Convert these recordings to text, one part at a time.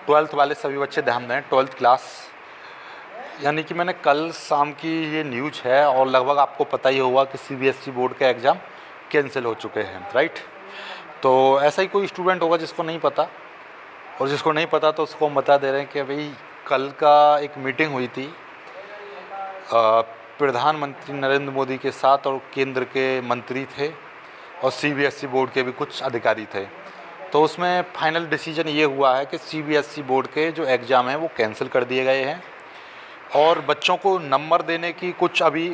Twelfth वाले सभी बच्चे ध्यान दें, ट्वेल्थ क्लास, यानी कि मैंने कल शाम की ये न्यूज़ है और लगभग आपको पता ही होगा कि सीबीएसई बोर्ड के एग्ज़ाम कैंसिल हो चुके हैं, राइट। तो ऐसा ही कोई स्टूडेंट होगा जिसको नहीं पता, और जिसको नहीं पता तो उसको हम बता दे रहे हैं कि भाई कल का एक मीटिंग हुई थी प्रधानमंत्री नरेंद्र मोदी के साथ, और केंद्र के मंत्री थे और सीबीएसई बोर्ड के भी कुछ अधिकारी थे। तो उसमें फाइनल डिसीजन ये हुआ है कि सीबीएसई बोर्ड के जो एग्ज़ाम हैं वो कैंसिल कर दिए गए हैं, और बच्चों को नंबर देने की कुछ अभी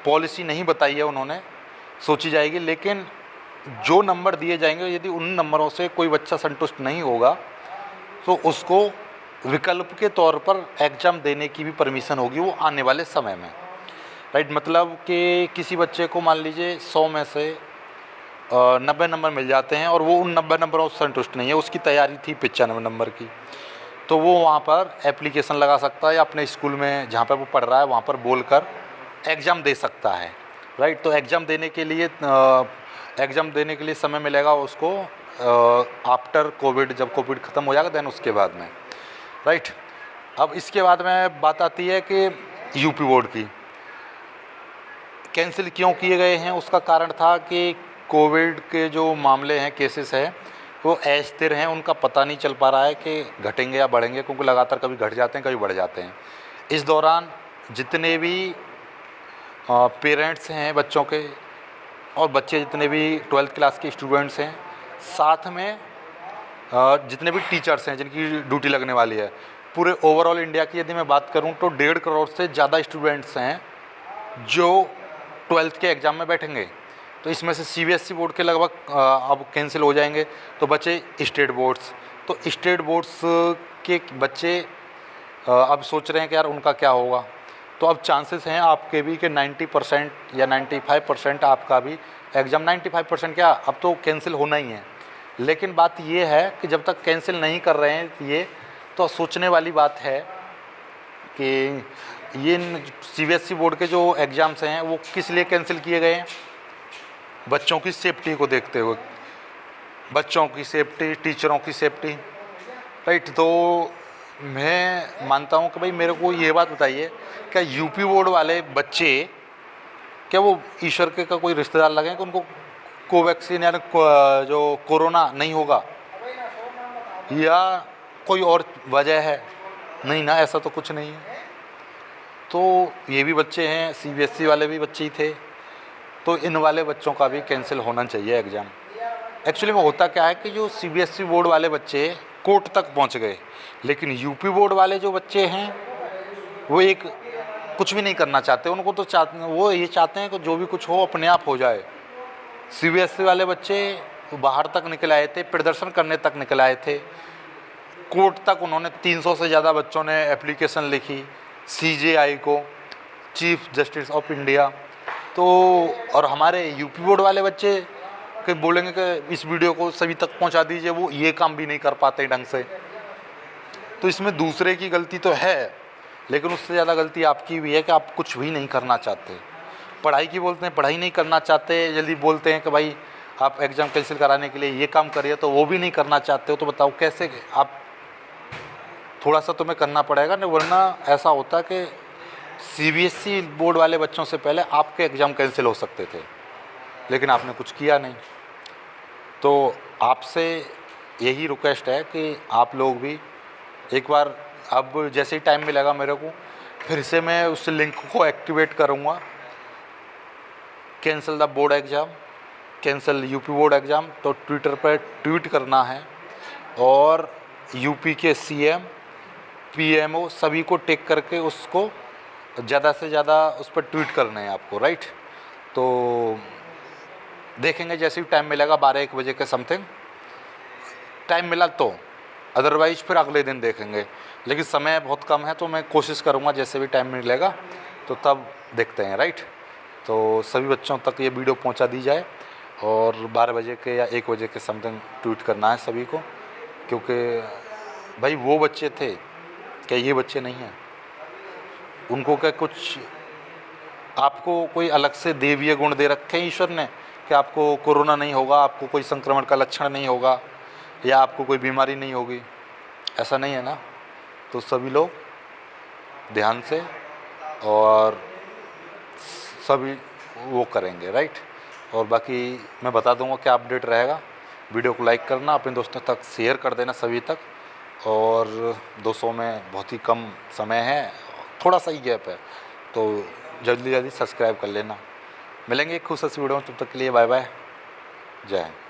पॉलिसी नहीं बताई है उन्होंने, सोची जाएगी। लेकिन जो नंबर दिए जाएंगे, यदि उन नंबरों से कोई बच्चा संतुष्ट नहीं होगा तो उसको विकल्प के तौर पर एग्ज़ाम देने की भी परमिशन होगी वो आने वाले समय में, राइट। मतलब कि किसी बच्चे को मान लीजिए 100 में से 90 नंबर मिल जाते हैं और वो उन 90 नंबरों से संतुष्ट नहीं है, उसकी तैयारी थी 95 नंबर की, तो वो वहाँ पर एप्लीकेशन लगा सकता है या अपने स्कूल में जहाँ पर वो पढ़ रहा है वहाँ पर बोलकर एग्ज़ाम दे सकता है, राइट। तो एग्ज़ाम देने के लिए समय मिलेगा उसको आफ्टर कोविड, जब कोविड ख़त्म हो जाएगा देन उसके बाद में, राइट। अब इसके बाद में बात आती है कि यूपी बोर्ड की कैंसिल क्यों किए गए हैं। उसका कारण था कि कोविड के जो मामले हैं, केसेस हैं, वो अस्थिर हैं, उनका पता नहीं चल पा रहा है कि घटेंगे या बढ़ेंगे, क्योंकि लगातार कभी घट जाते हैं कभी बढ़ जाते हैं। इस दौरान जितने भी पेरेंट्स हैं बच्चों के और बच्चे जितने भी 12th क्लास के स्टूडेंट्स हैं, साथ में जितने भी टीचर्स हैं जिनकी ड्यूटी लगने वाली है, पूरे ओवरऑल इंडिया की यदि मैं बात करूं तो 1.5 करोड़ से ज़्यादा स्टूडेंट्स हैं जो 12th के एग्ज़ाम में बैठेंगे। तो इसमें से सीबीएसई बोर्ड के लगभग अब कैंसिल हो जाएंगे, तो बचे स्टेट बोर्ड्स। तो स्टेट बोर्ड्स के बच्चे अब सोच रहे हैं कि यार उनका क्या होगा। तो अब चांसेस हैं आपके भी कि 90% या 95% आपका भी एग्ज़ाम, 95% क्या, अब तो कैंसिल होना ही है। लेकिन बात ये है कि जब तक कैंसिल नहीं कर रहे हैं ये, तो सोचने वाली बात है कि ये सीबीएसई बोर्ड के जो एग्ज़ाम्स हैं वो किस लिए कैंसिल किए गए हैं। बच्चों की सेफ्टी को देखते हुए, बच्चों की सेफ्टी, टीचरों की सेफ्टी, राइट। तो मैं मानता हूँ कि भाई मेरे को ये बात बताइए, क्या यूपी बोर्ड वाले बच्चे क्या वो ईश्वर के का कोई रिश्तेदार लगे कि उनको कोवैक्सीन यानी जो कोरोना नहीं होगा, या कोई और वजह है? नहीं ना, ऐसा तो कुछ नहीं है। तो ये भी बच्चे हैं, सीबीएसई वाले भी बच्चे ही थे, तो इन वाले बच्चों का भी कैंसिल होना चाहिए एग्ज़ाम। एक्चुअली में होता क्या है कि जो सीबीएसई बोर्ड वाले बच्चे कोर्ट तक पहुंच गए, लेकिन यूपी बोर्ड वाले जो बच्चे हैं वो एक कुछ भी नहीं करना चाहते। उनको तो वो ये चाहते हैं कि जो भी कुछ हो अपने आप हो जाए। सीबीएसई वाले बच्चे बाहर तक निकल आए थे, प्रदर्शन करने तक निकल आए थे, कोर्ट तक उन्होंने 300 से ज़्यादा बच्चों ने एप्लीकेशन लिखी सीजेआई को, चीफ जस्टिस ऑफ इंडिया। तो और हमारे यूपी बोर्ड वाले बच्चे कि बोलेंगे कि इस वीडियो को सभी तक पहुंचा दीजिए, वो ये काम भी नहीं कर पाते ढंग से। तो इसमें दूसरे की गलती तो है, लेकिन उससे ज़्यादा गलती आपकी भी है कि आप कुछ भी नहीं करना चाहते। पढ़ाई की बोलते हैं, पढ़ाई नहीं करना चाहते, जल्दी बोलते हैं कि भाई आप एग्ज़ाम कैंसिल कराने के लिए ये काम करिए, तो वो भी नहीं करना चाहते हो। तो बताओ कैसे, आप थोड़ा सा तुम्हें करना पड़ेगा ना, वरना ऐसा होता कि सीबीएसई बोर्ड वाले बच्चों से पहले आपके एग्ज़ाम कैंसिल हो सकते थे, लेकिन आपने कुछ किया नहीं। तो आपसे यही रिक्वेस्ट है कि आप लोग भी एक बार, अब जैसे ही टाइम मिलेगा मेरे को, फिर से मैं उस लिंक को एक्टिवेट करूँगा, cancel the board exam, cancel UP board exam. तो ट्विटर पर ट्वीट करना है और यूपी के सीएम, पीएमओ सभी को टेक करके उसको ज़्यादा से ज़्यादा उस पर ट्वीट करना है आपको, राइट। तो देखेंगे जैसे ही टाइम मिलेगा, 12-1 बजे के समथिंग टाइम मिला तो, अदरवाइज फिर अगले दिन देखेंगे। लेकिन समय बहुत कम है, तो मैं कोशिश करूँगा जैसे भी टाइम मिलेगा तो तब देखते हैं, राइट। तो सभी बच्चों तक ये वीडियो पहुँचा दी जाए और 12 बजे के या 1 बजे के समथिंग ट्वीट करना है सभी को, क्योंकि भाई वो बच्चे थे, क्या ये बच्चे नहीं हैं? उनको क्या कुछ आपको कोई अलग से देवीय गुण दे रखे हैं ईश्वर ने कि आपको कोरोना नहीं होगा, आपको कोई संक्रमण का लक्षण नहीं होगा, या आपको कोई बीमारी नहीं होगी? ऐसा नहीं है ना? तो सभी लोग ध्यान से और सभी वो करेंगे, राइट। और बाकी मैं बता दूंगा क्या अपडेट रहेगा। वीडियो को लाइक करना, अपने दोस्तों तक शेयर कर देना सभी तक। और 200 में बहुत ही कम समय है, थोड़ा सा ही गैप है, तो जल्दी जल्दी सब्सक्राइब कर लेना। मिलेंगे एक खुश वीडियो में, तब तक के लिए बाय बाय, जय हिंद।